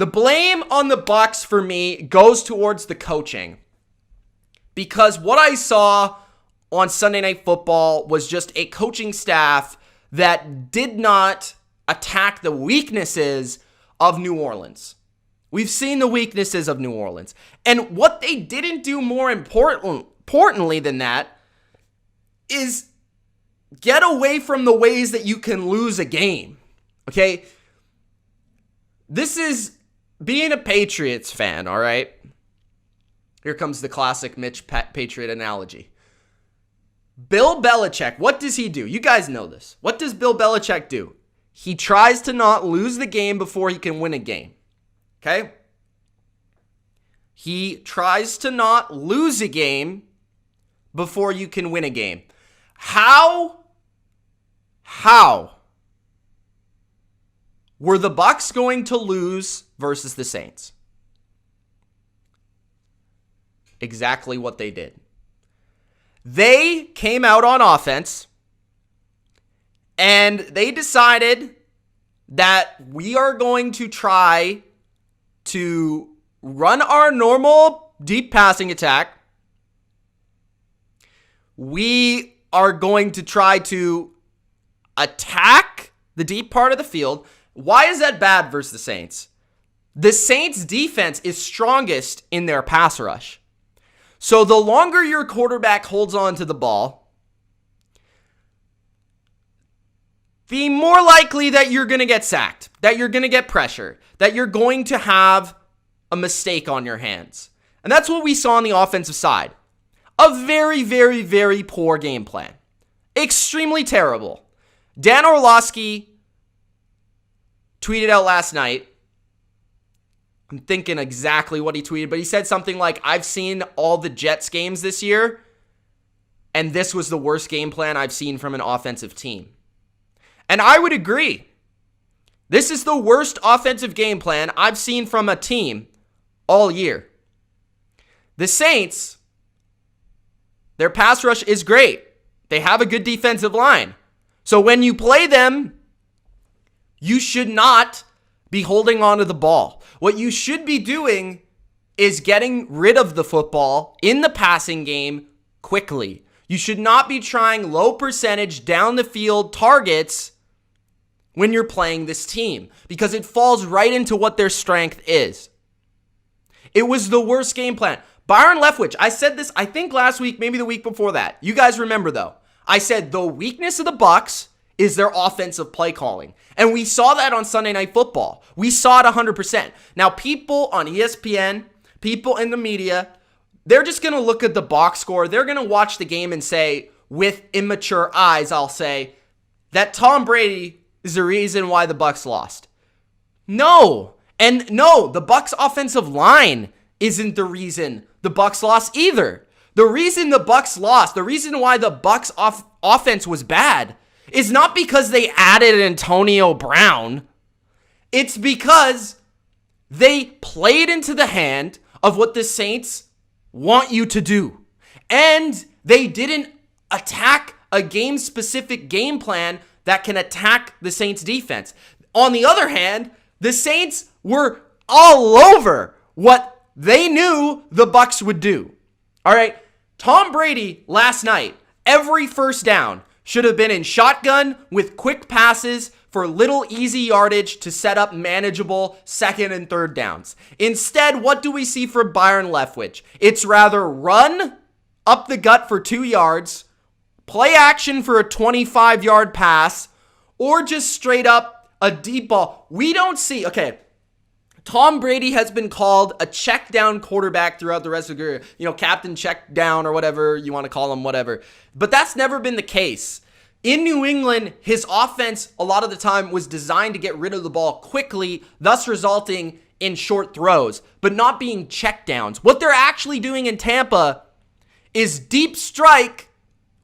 The blame on the Bucs for me goes towards the coaching. Because what I saw on Sunday Night Football was just a coaching staff that did not attack the weaknesses of New Orleans. We've seen the weaknesses of New Orleans. And what they didn't do more importantly than that is get away from the ways that you can lose a game. Okay? This is being a Patriots fan, all right? Here comes the classic Mitch Patriot analogy. Bill Belichick, what does he do? You guys know this. What does Bill Belichick do? He tries to not lose the game before he can win a game. Okay? He tries to not lose a game before you can win a game. How were the Bucs going to lose versus the Saints? Exactly what they did. They came out on offense and they decided that we are going to try to run our normal deep passing attack. We are going to try to attack the deep part of the field. Why is that bad versus the Saints? The Saints defense is strongest in their pass rush. So the longer your quarterback holds on to the ball, the more likely that you're going to get sacked, that you're going to get pressure, that you're going to have a mistake on your hands. And that's what we saw on the offensive side. A very, very, very poor game plan. Extremely terrible. Dan Orlovsky tweeted out last night, I'm thinking exactly what he tweeted, but he said something like, I've seen all the Jets games this year, and this was the worst game plan I've seen from an offensive team. And I would agree. This is the worst offensive game plan I've seen from a team all year. The Saints, their pass rush is great. They have a good defensive line. So when you play them, you should not be holding on to the ball. What you should be doing is getting rid of the football in the passing game quickly. You should not be trying low percentage down the field targets when you're playing this team, because it falls right into what their strength is. It was the worst game plan. Byron Leftwich, I said this, I think last week, maybe the week before that. You guys remember though. I said the weakness of the Bucs is their offensive play calling. And we saw that on Sunday Night Football. We saw it 100%. Now, people on ESPN, people in the media, they're just going to look at the box score. They're going to watch the game and say, with immature eyes, I'll say, that Tom Brady is the reason why the Bucs lost. No. And no, the Bucs offensive line isn't the reason the Bucs lost either. The reason the Bucs lost, the reason why the Bucs offense was bad, is not because they added Antonio Brown. It's because they played into the hand of what the Saints want you to do. And they didn't attack a game-specific game plan that can attack the Saints defense. On the other hand, the Saints were all over what they knew the Bucs would do. All right, Tom Brady last night, every first down should have been in shotgun with quick passes for little easy yardage to set up manageable second and third downs. Instead, what do we see for Byron Leftwich? It's rather run up the gut for 2 yards, play action for a 25-yard pass, or just straight up a deep ball. We don't see, Tom Brady has been called a check down quarterback throughout the rest of the career. Captain check down or whatever you want to call him, whatever. But that's never been the case. In New England, his offense a lot of the time was designed to get rid of the ball quickly, thus resulting in short throws, but not being check downs. What they're actually doing in Tampa is deep strike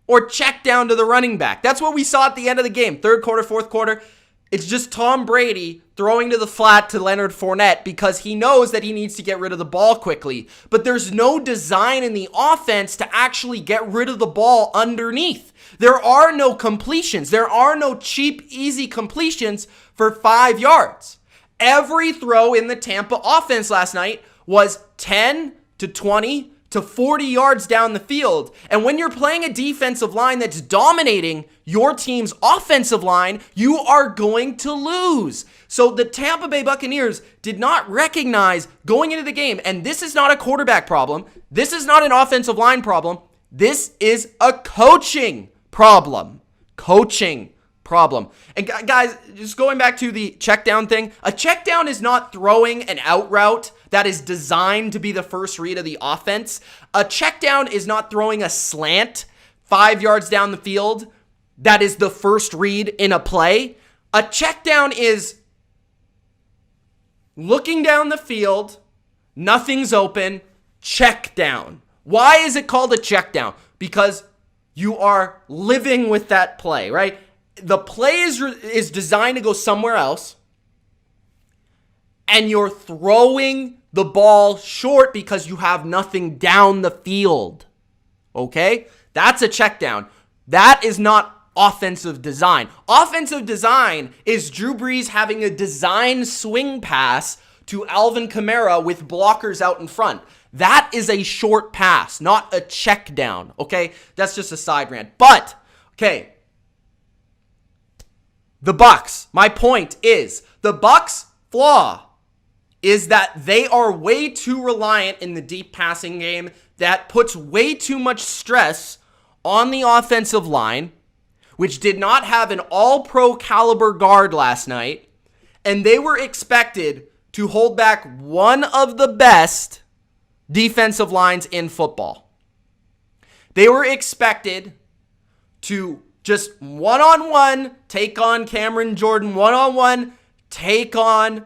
or check down to the running back. That's what we saw at the end of the game. Third quarter, fourth quarter. It's just Tom Brady throwing to the flat to Leonard Fournette because he knows that he needs to get rid of the ball quickly. But there's no design in the offense to actually get rid of the ball underneath. There are no completions. There are no cheap, easy completions for 5 yards. Every throw in the Tampa offense last night was 10 to 20 to 40 yards down the field. And when you're playing a defensive line that's dominating your team's offensive line, you are going to lose. So the Tampa Bay Buccaneers did not recognize going into the game, and this is not a quarterback problem. This is not an offensive line problem. This is a coaching problem. Coaching problem. And guys, just going back to the check down thing, a check down is not throwing an out route that is designed to be the first read of the offense. A check down is not throwing a slant 5 yards down the field that is the first read in a play. A check down is looking down the field, nothing's open, check down. Why is it called a check down? Because you are living with that play, right? The play is designed to go somewhere else, and you're throwing the ball short because you have nothing down the field. Okay? That's a check down. That is not offensive design. Offensive design is Drew Brees having a design swing pass to Alvin Kamara with blockers out in front. That is a short pass, not a check down. Okay? That's just a side rant. But, okay. The Bucs, my point is, the Bucs' flaw is that they are way too reliant in the deep passing game. That puts way too much stress on the offensive line, which did not have an all-pro caliber guard last night, and they were expected to hold back one of the best defensive lines in football. They were expected to just one-on-one take on Cameron Jordan, one-on-one take on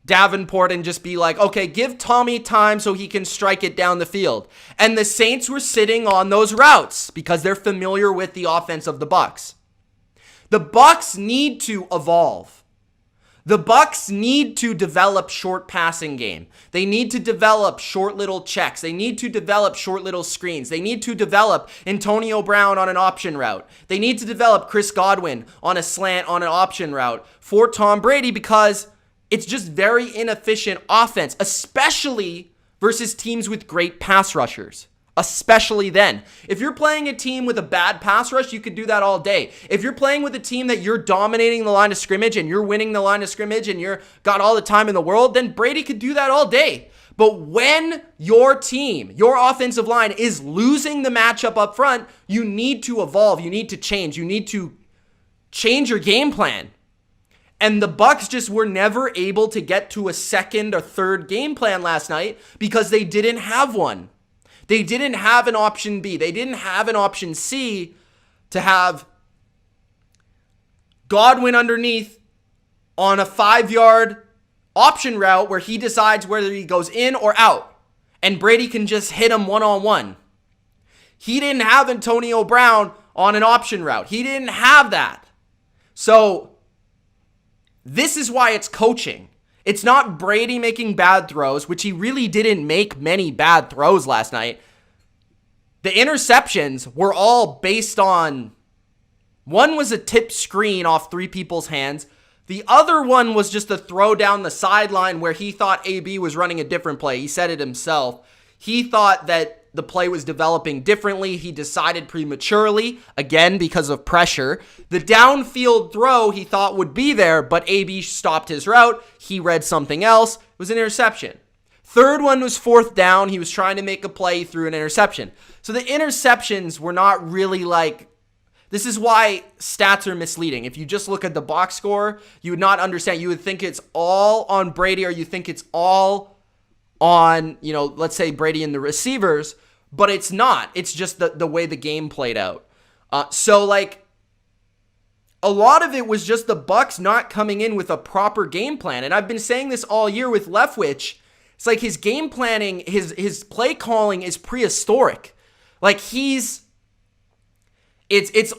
Davenport, and just be like, okay, give Tommy time so he can strike it down the field. And the Saints were sitting on those routes because they're familiar with the offense of the Bucs. The Bucs need to evolve. The Bucs need to develop short passing game. They need to develop short little checks. They need to develop short little screens. They need to develop Antonio Brown on an option route. They need to develop Chris Godwin on a slant on an option route for Tom Brady, because it's just very inefficient offense, especially versus teams with great pass rushers. Especially then. If you're playing a team with a bad pass rush, you could do that all day. If you're playing with a team that you're dominating the line of scrimmage and you're winning the line of scrimmage and you're got all the time in the world, then Brady could do that all day. But when your team, your offensive line is losing the matchup up front, you need to evolve. You need to change. You need to change your game plan. And the Bucs just were never able to get to a second or third game plan last night because they didn't have one. They didn't have an option B. They didn't have an option C to have Godwin underneath on a 5-yard option route where he decides whether he goes in or out, and Brady can just hit him one-on-one. He didn't have Antonio Brown on an option route. He didn't have that. So this is why it's coaching. It's not Brady making bad throws, which he really didn't make many bad throws last night. The interceptions were all based on, one was a tip screen off three people's hands. The other one was just a throw down the sideline where he thought AB was running a different play. He said it himself. He thought that the play was developing differently. He decided prematurely, again, because of pressure. The downfield throw he thought would be there, but AB stopped his route. He read something else. It was an interception. Third one was fourth down. He was trying to make a play through an interception. So the interceptions were not really like, this is why stats are misleading. If you just look at the box score, you would not understand. You would think it's all on Brady, or you think it's all on, let's say Brady and the receivers, but it's not. It's just the way the game played out. So a lot of it was just the Bucs not coming in with a proper game plan. And I've been saying this all year with Leftwich. It's like his game planning, his play calling is prehistoric. Like it's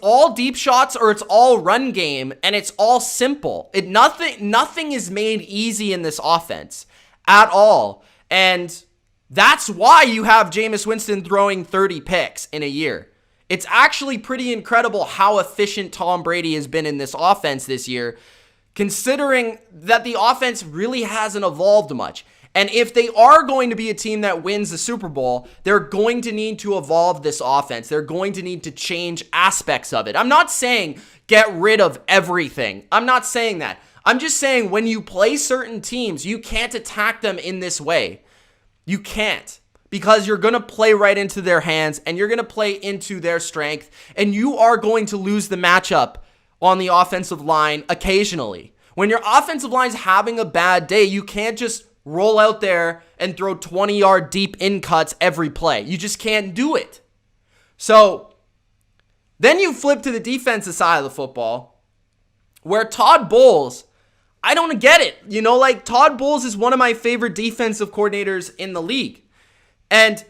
all deep shots or it's all run game, and it's all simple. Nothing is made easy in this offense at all. And that's why you have Jameis Winston throwing 30 picks in a year. It's actually pretty incredible how efficient Tom Brady has been in this offense this year. considering that the offense really hasn't evolved much. And if they are going to be a team that wins the Super Bowl, they're going to need to evolve this offense. They're going to need to change aspects of it. I'm not saying get rid of everything. I'm not saying that. I'm just saying when you play certain teams, you can't attack them in this way. You can't, because you're going to play right into their hands and you're going to play into their strength, and you are going to lose the matchup on the offensive line occasionally. When your offensive line's having a bad day, you can't just roll out there and throw 20-yard deep in cuts every play. You just can't do it. So then you flip to the defensive side of the football, where Todd Bowles, I don't get it. You know, like, Todd Bowles is one of my favorite defensive coordinators in the league. And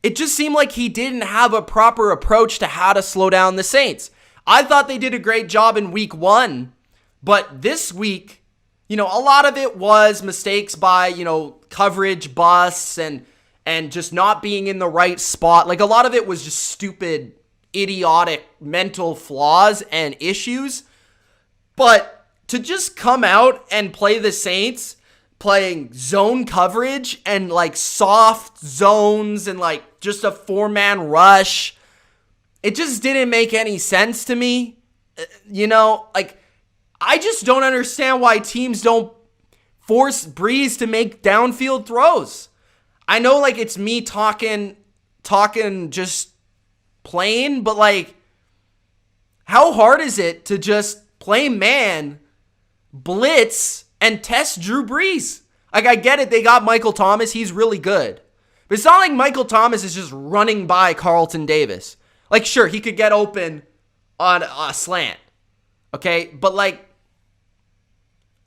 it just seemed like he didn't have a proper approach to how to slow down the Saints. I thought they did a great job in week 1, but this week, you know, a lot of it was mistakes by, you know, coverage busts and just not being in the right spot. Like, a lot of it was just stupid, idiotic mental flaws and issues. But to just come out and play the Saints, playing zone coverage and like soft zones and like just a 4-man rush, it just didn't make any sense to me. You know, like, I just don't understand why teams don't force Breeze to make downfield throws. I know, like, it's me talking just plain, but like, how hard is it to just play man, blitz, and test Drew Brees? Like, I get it, they got Michael Thomas, he's really good. But it's not like Michael Thomas is just running by Carlton Davis. Like, sure, he could get open on a slant. Okay, but like,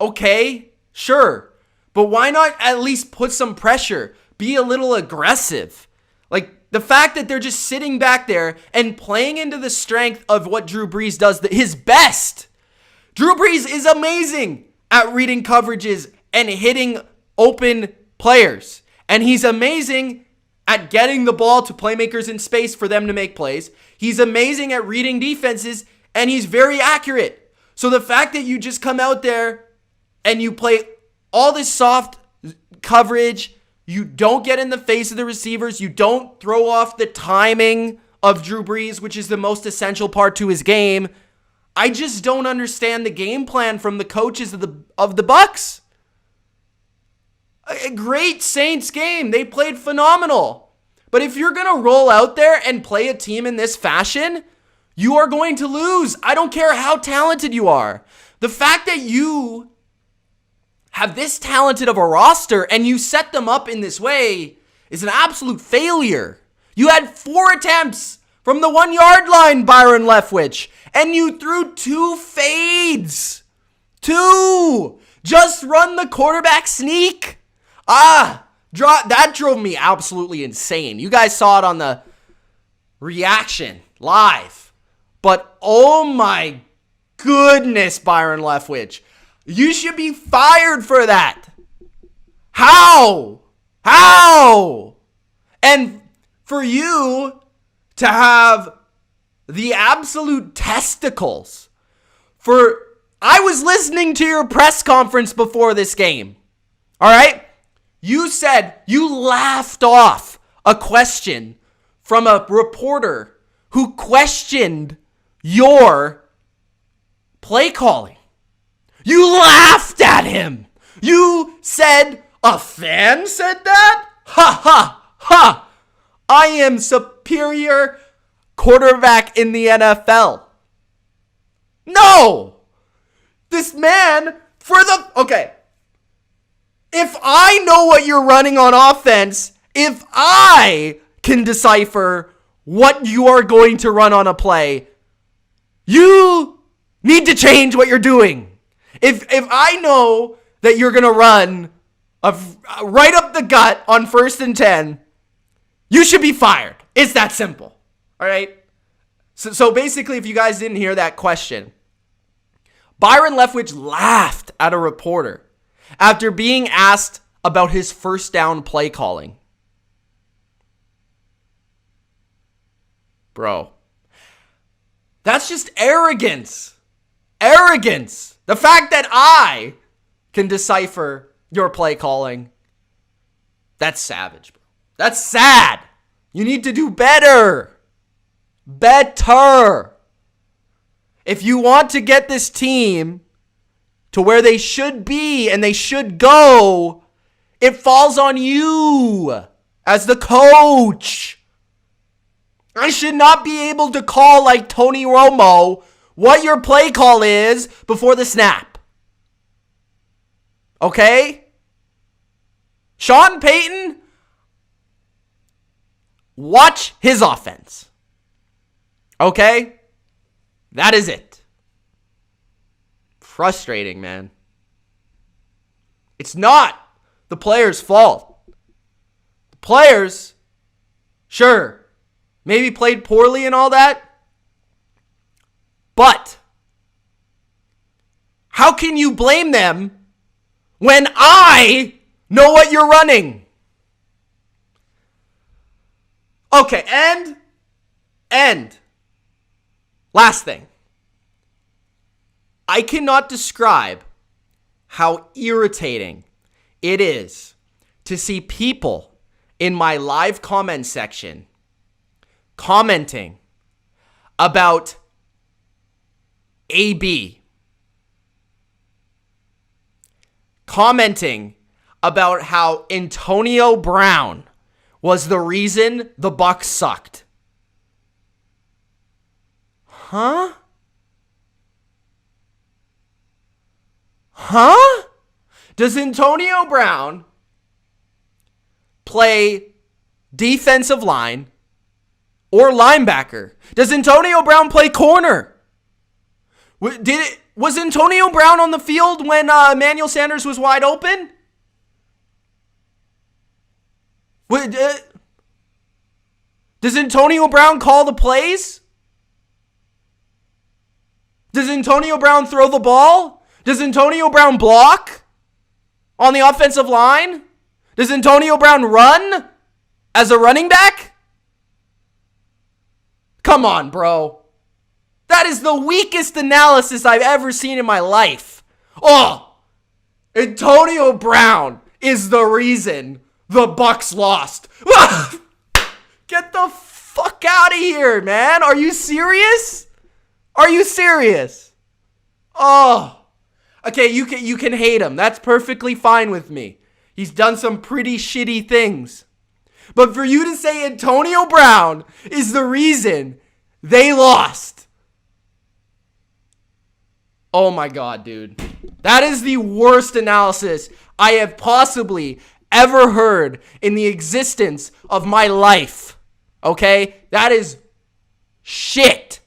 okay, sure. But why not at least put some pressure? Be a little aggressive. Like, the fact that they're just sitting back there and playing into the strength of what Drew Brees does, his best. Drew Brees is amazing at reading coverages and hitting open players. And he's amazing at getting the ball to playmakers in space for them to make plays. He's amazing at reading defenses, and he's very accurate. So the fact that you just come out there and you play all this soft coverage, you don't get in the face of the receivers, you don't throw off the timing of Drew Brees, which is the most essential part to his game. I just don't understand the game plan from the coaches of the Bucs. A great Saints game. They played phenomenal. But if you're going to roll out there and play a team in this fashion, you are going to lose. I don't care how talented you are. The fact that you have this talented of a roster and you set them up in this way is an absolute failure. You had 4 attempts from the 1-yard line, Byron Leftwich, and you threw 2 fades. 2! Just run the quarterback sneak. That drove me absolutely insane. You guys saw it on the reaction live. But oh my goodness, Byron Leftwich, you should be fired for that. How? And for you to have the absolute testicles I was listening to your press conference before this game. All right? You said you laughed off a question from a reporter who questioned your play calling. You laughed at him. You said, a fan said that? Ha ha ha. I am superior quarterback in the NFL. No. This man okay. If I know what you're running on offense, if I can decipher what you are going to run on a play, you need to change what you're doing. If I know that you're going to run right up the gut on 1st and 10, you should be fired. It's that simple. All right? So basically, if you guys didn't hear that question, Byron Leftwich laughed at a reporter after being asked about his first down play calling. Bro, that's just arrogance. arrogance. The fact that I can decipher your play calling. That's savage, bro. That's sad. You need to do better. Better. If you want to get this team to where they should be and they should go, it falls on you as the coach. I should not be able to call like Tony Romo what your play call is before the snap. Okay? Sean Payton, watch his offense. Okay? That is it. Frustrating, man. It's not the players' fault. The players, sure, maybe played poorly and all that, but how can you blame them when I know what you're running? Okay, and last thing. I cannot describe how irritating it is to see people in my live comment section commenting about AB. Commenting about how Antonio Brown was the reason the Bucs sucked. Huh? Does Antonio Brown play defensive line or linebacker? Does Antonio Brown play corner? Was Antonio Brown on the field when Emmanuel Sanders was wide open? Does Antonio Brown call the plays? Does Antonio Brown throw the ball? Does Antonio Brown block on the offensive line? Does Antonio Brown run as a running back? Come on, bro. That is the weakest analysis I've ever seen in my life. Oh, Antonio Brown is the reason the Bucs lost. Get the fuck out of here, man. Are you serious? Are you serious? Oh. Okay, you can hate him. That's perfectly fine with me. He's done some pretty shitty things. But for you to say Antonio Brown is the reason they lost. Oh my God, dude. That is the worst analysis I have possibly ever heard in the existence of my life. Okay? That is shit.